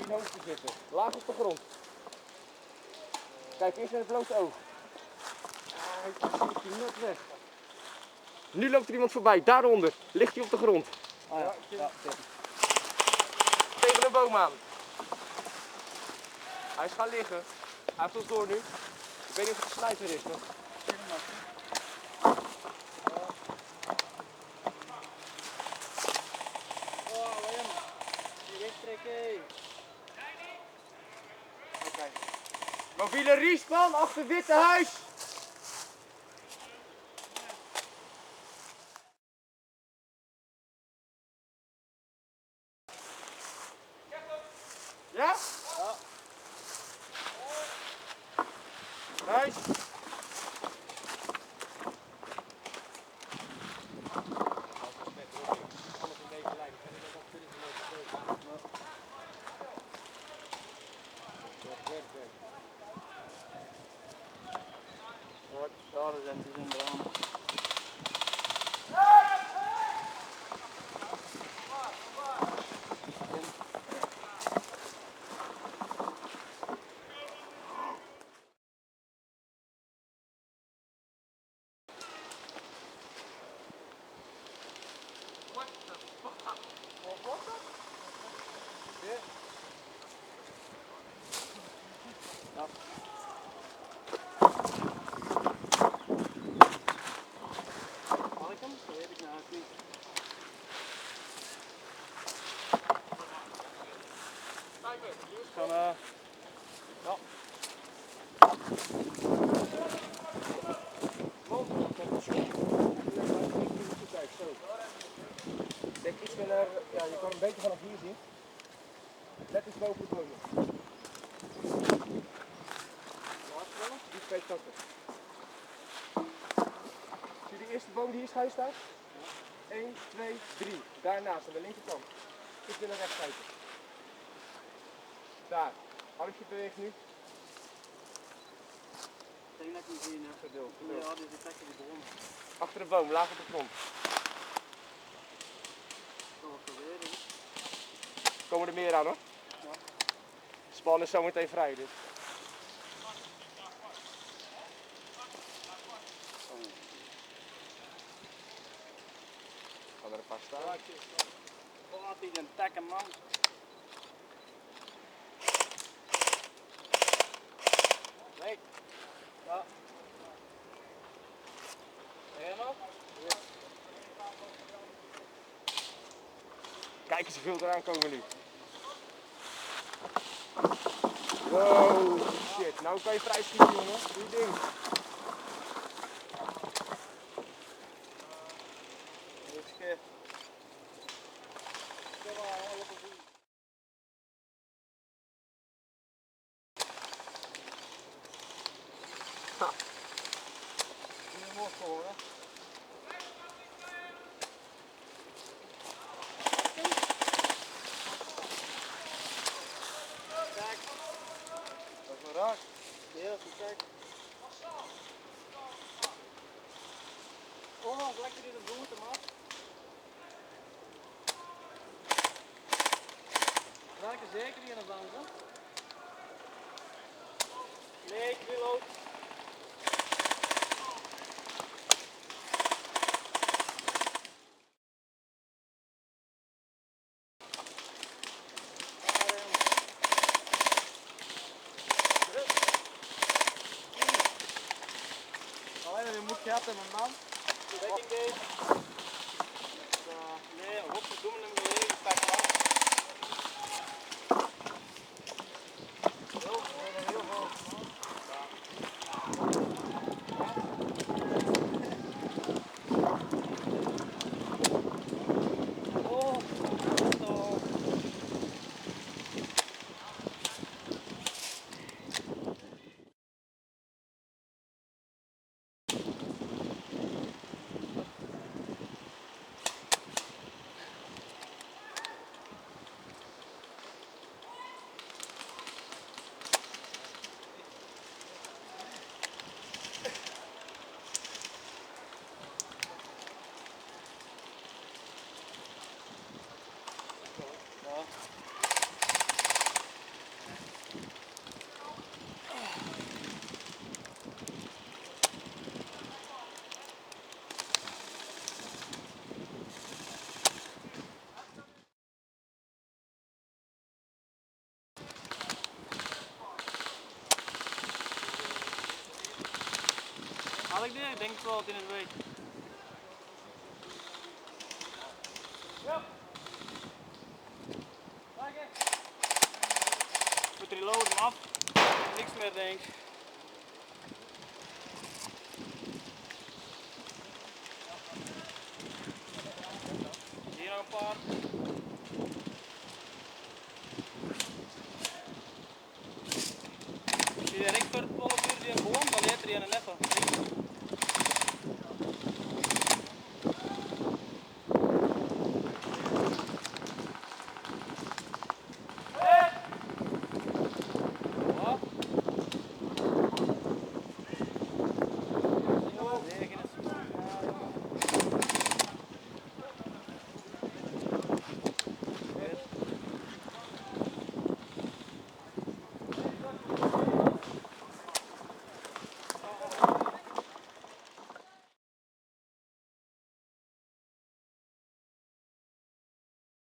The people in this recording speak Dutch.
je hoofd te zitten. Laag op de grond. Kijk eerst naar het blote oog. Hij is net weg. Nu loopt er iemand voorbij, daaronder. Ligt hij op de grond. Oh ja, ja. Tegen een boom aan. Hij is gaan liggen. Hij heeft ons door nu. Ik weet niet of het een slijter is, maar... Oh, William. Die wegtrekken. Oké. Mobiele respawn achter het witte huis. Ja? Ja. Nice. Ja, dat zijn die in brand. Had ik hem? Dat weet ik nou niet. Van, ja. Kijk, zo. Denk iets meer naar, ja, je kan een beetje vanaf hier zien. Net iets boven de bomen. Die twee takken. Zie je de eerste boom die hier schuin staat? 1, 2, 3. Daarnaast aan de linkerkant. Iets weer naar rechts kijken. Daar. Armpje beweegt nu. Ik denk dat ik hem zie. Geduld. Ja, die zit lekker die bron. Achter de boom, laag op de grond. Dat was proberen. Komen er meer aan hoor. Ja. Span is zometeen vrij dus. Gaan er een paar staan. Wat die een takken man. Nee. Ja. Helemaal? Kijk eens hoeveel eraan komen nu. Wow, shit. Nou kan je vrij schieten jongen. Doe je ding. Rustig. Kom maar, alles op doen. Ha. Nu moet ik horen. Kijk. Dat is wel raak. Ja, dat is kijk. Oh, lekker in de bloemte, man. Raken zeker niet aan de dansen. Nee, ik wil ook. Alleen je moet gehad hebben, man. Dekking deze. Nee, godverdomme hem gelegen pakken. Heel veel. Oh, zo. valt in het weet. Goed reloaden hem af. Niks meer denk ik. Hier nog een paar.